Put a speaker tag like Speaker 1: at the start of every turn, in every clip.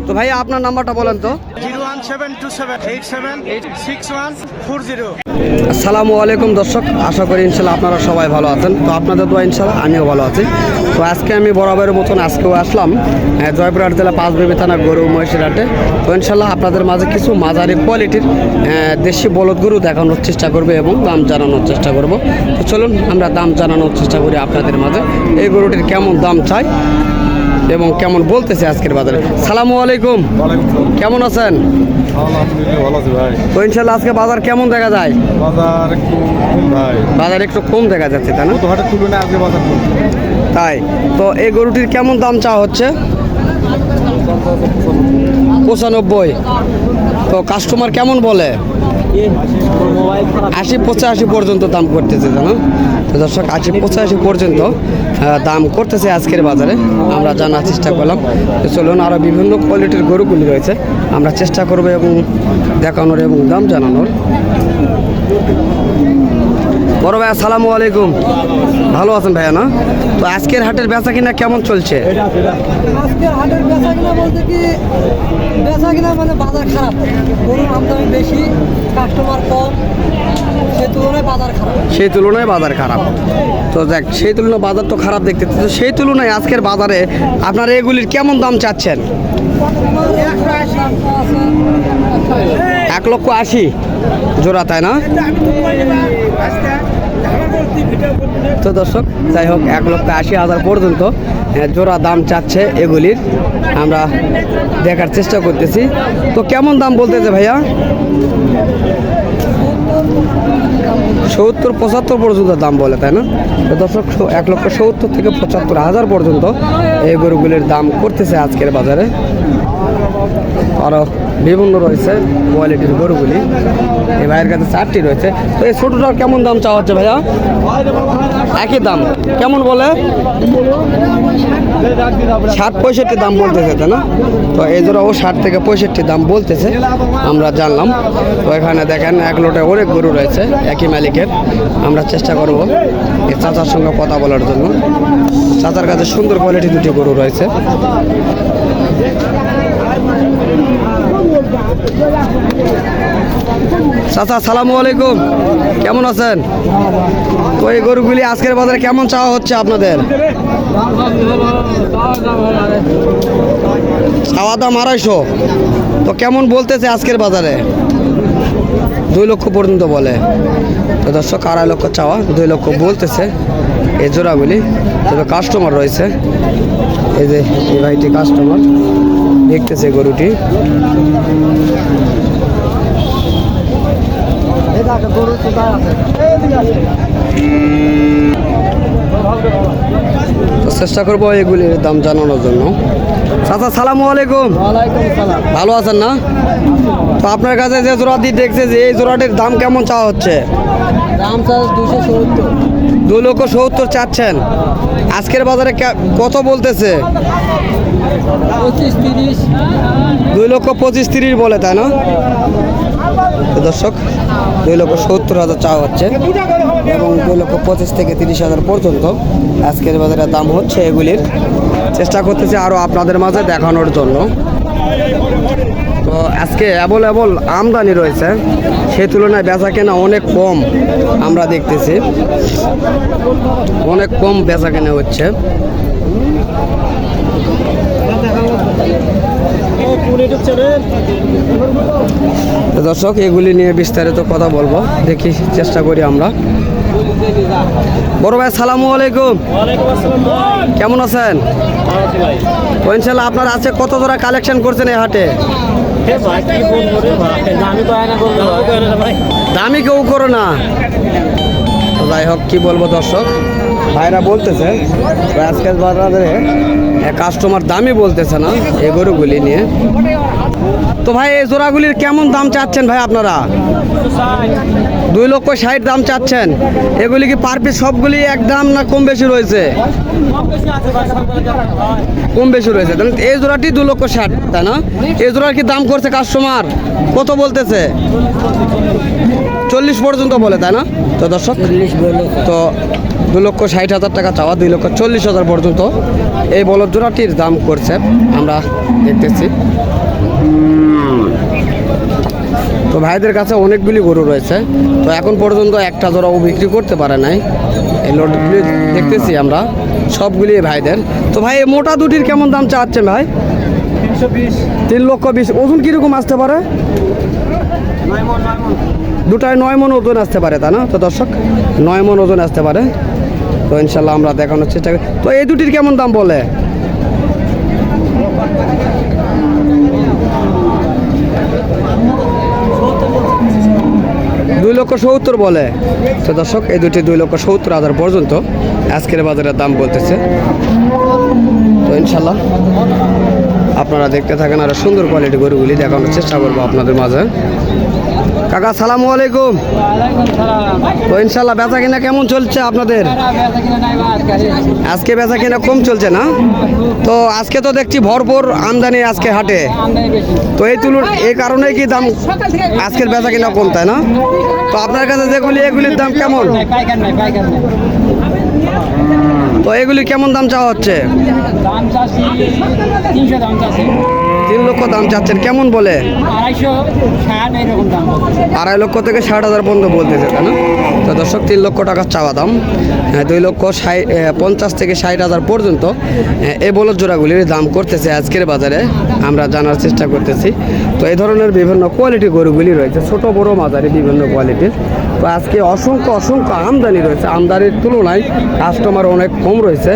Speaker 1: তো ভাই আপনার নাম্বারটা বলেন তো।
Speaker 2: 01727878614
Speaker 1: আসসালামু আলাইকুম দর্শক, আশা করি ইনশাল্লাহ আপনারা সবাই ভালো আছেন। তো আপনাদের দোয়া ইনশাল্লাহ আমিও ভালো আছি। তো আজকে আমি বরাবরের মতন আজকেও আসলাম জয়পুরহাট জেলা পাঁচবিবি থানা গরু মহিষের হাটে। তো ইনশাল্লাহ আপনাদের মাঝে কিছু মাঝারি কোয়ালিটির দেশি বলদ গরু দেখানোর চেষ্টা করবে এবং দাম জানানোর চেষ্টা করব। তো চলুন আমরা দাম জানানোর চেষ্টা করি আপনাদের মাঝে। এই গরুটির কেমন দাম চাই এবং কেমন বলতেছে আজকের বাজারে। সালামু আলাইকুম, কেমন আছেন?
Speaker 3: আলহামদুলিল্লাহ ভালো আছি ভাই।
Speaker 1: তো ইনশাল্লাহ আজকে বাজার কেমন দেখা যায়?
Speaker 3: বাজার একটু কম ভাই,
Speaker 1: বাজার একটু কম দেখা যাচ্ছে তাই না?
Speaker 3: গত হাটের তুলনায় আজকে বাজার কম।
Speaker 1: তাই তো এই গরুটির কেমন দাম চাওয়া হচ্ছে? 95। তো কাস্টমার কেমন বলে? 80-85 পর্যন্ত দাম করতেছে জানো তো দর্শক, 80-85 পর্যন্ত দাম করতেছে আজকের বাজারে। আমরা জানার চেষ্টা করলাম। তো চলুন আরও বিভিন্ন কোয়ালিটির গরুগুলি রয়েছে, আমরা চেষ্টা করবো এবং দেখানোর এবং দাম জানানোর। বড় ভাই আসসালামু আলাইকুম, ভালো আছেন ভাইয়া না? তো আজকের হাটের বেচা কিনা কেমন চলছে?
Speaker 4: আজকের হাটের বেচা কিনা বলতে কি, বেচা কিনা মানে বাজার খারাপ, গরুর আমদানি বেশি, কাস্টমার কম, সেই তুলনায় বাজার খারাপ।
Speaker 1: সেই তুলনায় বাজার খারাপ। তো দেখ, সেই তুলনায় বাজার তো খারাপ দেখতে, তো সেই তুলনায় আজকের বাজারে আপনারা এগুলির কেমন দাম চাচ্ছেন? 1,80,000 জোড়া তাই না? তো দর্শক যাই হোক, 1,80,000 পর্যন্ত জোড়া দাম চাচ্ছে এগুলির, আমরা দেখার চেষ্টা করতেছি। তো কেমন দাম বলতেছে ভাইয়া? 70-75 পর্যন্ত দাম বলে তাই না? তো দর্শক 1,70,000 থেকে 75,000 পর্যন্ত এই গরুগুলির দাম করতেছে আজকের বাজারে। আরও বিভিন্ন রয়েছে কোয়ালিটির গরুগুলি, এই ভাইয়ের কাছে 4টি রয়েছে। তো এই ছোটোটার কেমন দাম চাওয়া হচ্ছে ভাইয়া? একই দাম কেমন বলে? 60-65 দাম বলতেছে তাই না? তো এই জোড়াও 60 থেকে 65 দাম বলতেছে, আমরা জানলাম। তো এখানে দেখেন এক লোটে অনেক গরু রয়েছে একই মালিকের। আমরা চেষ্টা করব এই চাচার সঙ্গে কথা বলার জন্য। চাচার কাছে সুন্দর কোয়ালিটি দুটি গরু রয়েছে। চাচা সালামু আলাইকুম, কেমন আছেন? তো এই গরুগুলি আজকের বাজারে কেমন চাওয়া হচ্ছে আপনাদের? চাওয়া দাম 250। তো কেমন বলতেছে আজকের বাজারে? 2 লক্ষ পর্যন্ত বলে। তো দর্শক 2.5 লক্ষ চাওয়া, 2 লক্ষ বলতেছে এই জোড়াগুলি। তবে কাস্টমার রয়েছে, এই যে এই ভাইটি কাস্টমার দেখতেছে গরুটি। তো চেষ্টা করবো এগুলির দাম জানানোর জন্য। চাচা সালামু আলাইকুম, ভালো আছেন না? তো আপনার কাছে যে জোড়াটি দেখছে, যে এই জোড়াটির দাম কেমন চাওয়া হচ্ছে?
Speaker 4: দাম চাষ 270।
Speaker 1: 2,70,000 চাচ্ছেন। আজকের বাজারে কত বলতেছে?
Speaker 4: 25-30।
Speaker 1: 2,25,30 বলে তাই না? দর্শক 2,70,000 চাওয়া হচ্ছে এবং 2,25,000 থেকে 30,000 পর্যন্ত আজকের বাজারে দাম হচ্ছে এগুলির। চেষ্টা করতেছি আরও আপনাদের মাঝে দেখানোর জন্য। তো আজকে অ্যাভেলেবল আমদানি রয়েছে, সেই তুলনায় বেচা কেনা অনেক কম আমরা দেখতেছি, অনেক কম বেচা কেনা হচ্ছে। দর্শক এগুলি নিয়ে বিস্তারিত কথা বলবো, দেখি চেষ্টা করি আমরা। বড় ভাই সালামু আলাইকুম, কেমন আছেন? তো ইনশাল্লাহ আপনার আছে কত জোড়া কালেকশন করছেন এই হাটে? দামি কেউ করো না। যাই হোক কি বলবো দর্শক, ভাইরা বলতেছে আজকের বাজারে কাস্টমার দামই বলতেছে না এই গরুগুলি নিয়ে। তো ভাই এই জোড়াগুলির কেমন দাম চাচ্ছেন ভাই আপনারা? 2,60,000 দাম চাচ্ছেন। এগুলি কি পার পিস সবগুলি এক দাম না কম বেশি রয়েছে? কম বেশি রয়েছে। তাহলে এই জোড়াটি 2,60,000, তাই না? এই জোড়ার কি দাম করছে কাস্টমার? কত বলতেছে? 40 পর্যন্ত বলে, তাই না? তো দর্শক, তো 2,60,000 টাকা চাওয়া, 2,40,000 পর্যন্ত এই বলদ জোড়াটির দাম করছে, আমরা দেখতেছি। তো ভাইদের কাছে অনেকগুলি গরু রয়েছে, তো এখন পর্যন্ত একটা জোড়াও বিক্রি করতে পারে নাই। এই লটগুলি দেখতেছি আমরা সবগুলি ভাইদের। তো ভাই এই মোটা দুটির কেমন দাম চাচ্ছেন ভাই? 3,20,000। ওজন কীরকম আসতে পারে? দুটায় 9 মণ ওজন আসতে পারে, তাই না? তো দর্শক, 9 মণ ওজন আসতে পারে। তো ইনশাল্লাহ আমরা দেখানোর চেষ্টা করি। তো এই দুটির কেমন দাম বলে? 2,70,000 বলে। তো দর্শক, এই দুটি 2,70,000 পর্যন্ত আজকের বাজারে দাম বলতেছে। তো ইনশাল্লাহ আপনারা দেখতে থাকেন, আর সুন্দর কোয়ালিটি গরুগুলি দেখানোর চেষ্টা করবো আপনাদের মাঝে। কাকা সালামু আলাইকুম। তো ইনশাল্লাহ বেচা কিনা কেমন চলছে আপনাদের? আজকে বেচা কিনা কম চলছে না? তো আজকে তো দেখছি ভরপুর আমদানি আজকে হাটে, তো এই কারণে কি দাম আজকের বেচা কিনা কম, তাই না? তো আপনার কাছে যেগুলি এগুলির দাম কেমন? তো এগুলি কেমন দাম চাওয়া হচ্ছে? 3 লক্ষ দাম চাচ্ছেন, কেমন বলে? 2.5 লক্ষ থেকে 60,000 পর্যন্ত বলতেছে, তাই না? তো দর্শক, 3 লক্ষ টাকা চাওয়া দাম, 2,50,000 থেকে 60,000 পর্যন্ত এই বলদ জোড়াগুলির দাম করতেছে আজকের বাজারে, আমরা জানার চেষ্টা করতেছি। তো এই ধরনের বিভিন্ন কোয়ালিটি গরুগুলি রয়েছে, ছোট বড় মাঝারি বিভিন্ন কোয়ালিটির। তো আজকে অসংখ্য আমদানি রয়েছে, আমদানির তুলনায় কাস্টমার অনেক কম রয়েছে।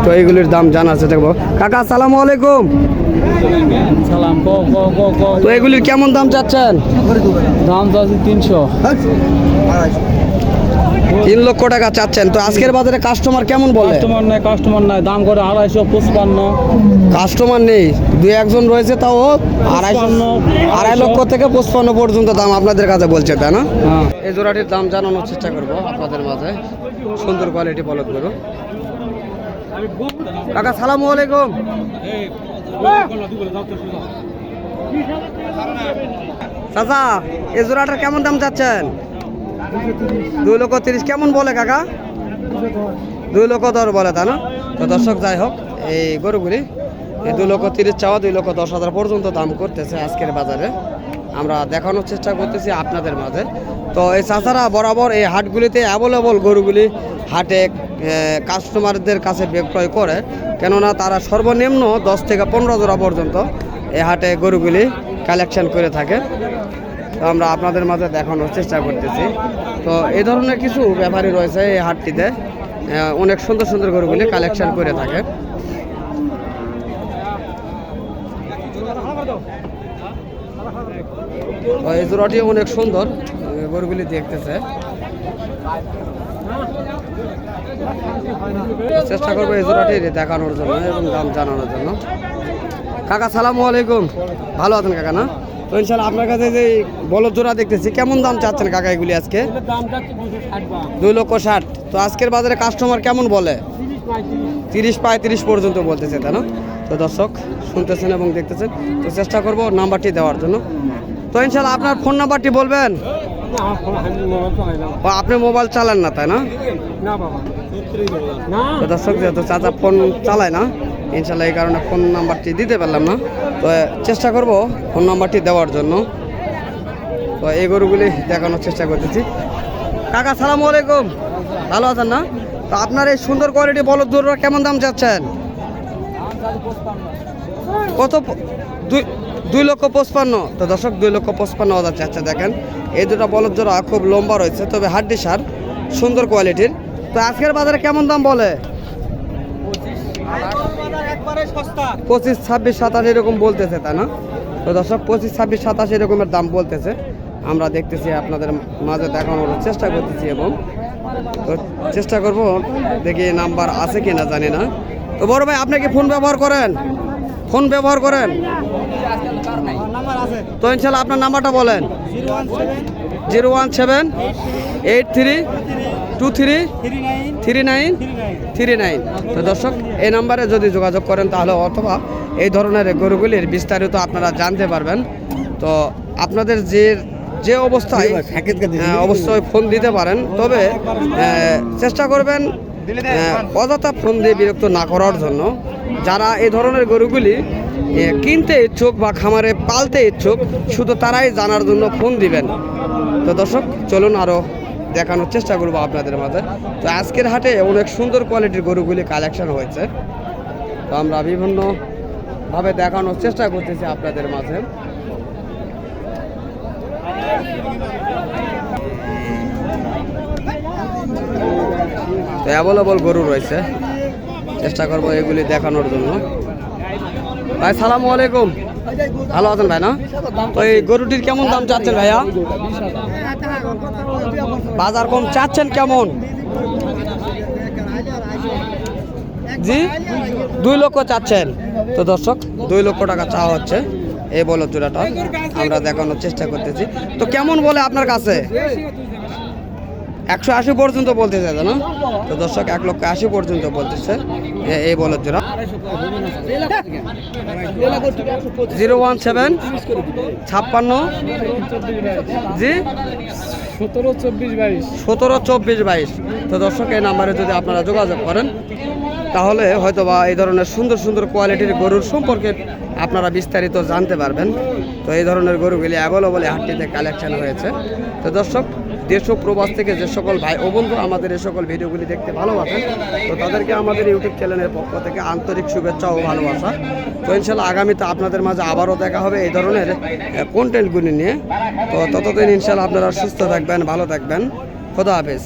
Speaker 1: তো এইগুলির দাম জানার চেষ্টা করবো। কাকা আসসালামু আলাইকুম। তো এগুলির কেমন দাম চাচ্ছেন?
Speaker 2: দাম চাচ্ছি 300।
Speaker 1: 3 লক্ষ টাকা চাচ্ছেন। তো আজকের বাজারে কাস্টমার কেমন বলে?
Speaker 2: কাস্টমার নাই, দাম করে 255।
Speaker 1: কাস্টমার নেই, 2-1 রয়েছে, তাও 2.5 লক্ষ থেকে 55 পর্যন্ত দাম আপনাদের কাছে বলছে, তাই না? এই জোড়াটির দাম জানানোর চেষ্টা করবো আপনাদের মাঝে। সুন্দর কোয়ালিটি বলদ গরু। কাকা সালামু আলাইকুম। চাচা, এই জোড়াটার কেমন দাম চাচ্ছেন? 2,30,000 কেমন বলে কাকা? 2,10,000 বলে, তাই না? তো দর্শক, যাই হোক, এই গরুগুলি এই 2,30,000 চাওয়া, 2,10,000 পর্যন্ত দাম করতেছে আজকের বাজারে, আমরা দেখানোর চেষ্টা করতেছি আপনাদের মাঝে। তো এই চাচারা বরাবর এই হাটগুলিতে অ্যাভেলেবল গরুগুলি হাটে কাস্টমারদের কাছে বিক্রয় করে, কেননা তারা সর্বনিম্ন 10 থেকে 15 জোড়া পর্যন্ত এই হাটে গরুগুলি কালেকশন করে থাকে। তো আমরা আপনাদের মাঝে দেখানোর চেষ্টা করতেছি। তো এই ধরনের কিছু ব্যাপারী রয়েছে এই হাটটিতে, অনেক সুন্দর সুন্দর গরুগুলি কালেকশন করে থাকে। তো এই জোড়াটি অনেক সুন্দর, গরুগুলি দেখতেছে। চেষ্টা করবো এই জোড়াটি দেখানোর জন্য এবং দাম জানানোর জন্য। কাকা সালামু আলাইকুম। ভালো আছেন কাকা? না? তো ইনশাল্লাহ আপনার কাছে যে বলদ জোড়া দেখতেছি, কেমন দাম চাচ্ছেন কাকা এগুলি আজকে? 2,60,000। তো আজকের বাজারে কাস্টমার কেমন বলে? 30-35 পর্যন্ত বলতেছে, তাই না? তো দর্শক, শুনতেছেন এবং দেখতেছেন। তো চেষ্টা করবো নাম্বারটি দেওয়ার জন্য। তো ইনশাল্লাহ আপনার ফোন নাম্বারটি বলবেন? আপনি মোবাইল চালান না, তাই না? তো দর্শক, যেহেতু চাচা ফোন চালায় না, ইনশাল্লাহ এই কারণে ফোন নাম্বারটি দিতে পারলাম না। তো চেষ্টা করব ফোন নাম্বারটি দেওয়ার জন্য। তো এই গরুগুলি দেখানোর চেষ্টা করতেছি। কাকা সালামু আলাইকুম। ভালো আছেন না? তো আপনার এই সুন্দর কোয়ালিটি বলদ জোড়া কেমন দাম চাচ্ছেন? কত? 2,55,000। তো দর্শক, 2,55,000 চাচ্ছে। দেখেন, এই দুটো বলদ জোড়া খুব লম্বা রয়েছে, তবে হাড্ডি সার, সুন্দর কোয়ালিটির। তো আজকের বাজারে কেমন দাম বলে? 25, 26, 27 এরকম বলতেছে, তাই না? তো দর্শক, 25, 26, 27 এরকমের দাম বলতেছে, আমরা দেখতেছি, আপনাদের মাঝে দেখানোর চেষ্টা করতেছি এবং তো চেষ্টা করব, দেখি নাম্বার আছে কি না জানি না। তো বড় ভাই, আপনি কি ফোন ব্যবহার করেন? ফোন ব্যবহার করেন?
Speaker 4: নাম্বার আছে
Speaker 1: তো ইনশাল্লাহ আপনার নাম্বারটা বলেন। 01783233939। তো দর্শক এই নাম্বারে যদি যোগাযোগ করেন তাহলে অথবা এই ধরনের গরুগুলির বিস্তারিত আপনারা জানতে পারবেন। তো আপনাদের যে অবস্থায় অবশ্যই ফোন দিতে পারেন, তবে চেষ্টা করবেন অযথা ফোন দিয়ে বিরক্ত না করার জন্য। যারা এই ধরনের গরুগুলি কিনতে ইচ্ছুক বা খামারে পালতে ইচ্ছুক শুধু তারাই জানার জন্য ফোন দিবেন। তো দর্শক চলুন আরও দেখানোর চেষ্টা করবো আপনাদের মাঝে। তো আজকের হাটে অনেক সুন্দর কোয়ালিটির গরুগুলি কালেকশন হয়েছে, তো আমরা বিভিন্নভাবে দেখানোর চেষ্টা করতেছি আপনাদের মাঝে। তো অ্যাভেলেবল গরু রয়েছে, চেষ্টা করবো এগুলি দেখানোর জন্য। ভাই সালামু আলাইকুম, ভালো আছেন ভাই না? তো এই গরুটির কেমন দাম চাচ্ছেন ভাইয়া? বাজার কম চাচ্ছেন কেমন? জি 2 লক্ষ চাচ্ছেন। তো দর্শক 2 লক্ষ টাকা চাওয়া হচ্ছে এই বলদ জোড়াটা, আমরা দেখানোর চেষ্টা করতেছি। তো কেমন বলে আপনার কাছে? 180 পর্যন্ত বলতেছে না? তো দর্শক 1,80,000 পর্যন্ত বলতেছে এই বলদ জোড়া। 017 56 জি 172422। তো দর্শক এই নাম্বারে যদি আপনারা যোগাযোগ করেন তাহলে হয়তো বা এই ধরনের সুন্দর সুন্দর কোয়ালিটির গরুর সম্পর্কে আপনারা বিস্তারিত জানতে পারবেন। তো এই ধরনের গরুগুলি অ্যাভেলেবল হাটটিতে কালেকশন হয়েছে। তো দর্শক দেশ ও প্রবাস থেকে যে সকল ভাই ও বন্ধু আমাদের এই সকল ভিডিওগুলি দেখতে ভালোবাসেন, তো তাদেরকে আমাদের ইউটিউব চ্যানেলের পক্ষ থেকে আন্তরিক শুভেচ্ছা ও ভালোবাসা। তো ইনশাল্লাহ আগামীতে আপনাদের মাঝে আবারও দেখা হবে এই ধরনের কন্টেন্টগুলি নিয়ে। তো ততদিন ইনশাল্লাহ আপনারা সুস্থ থাকবেন, ভালো থাকবেন। খোদা হাফেজ।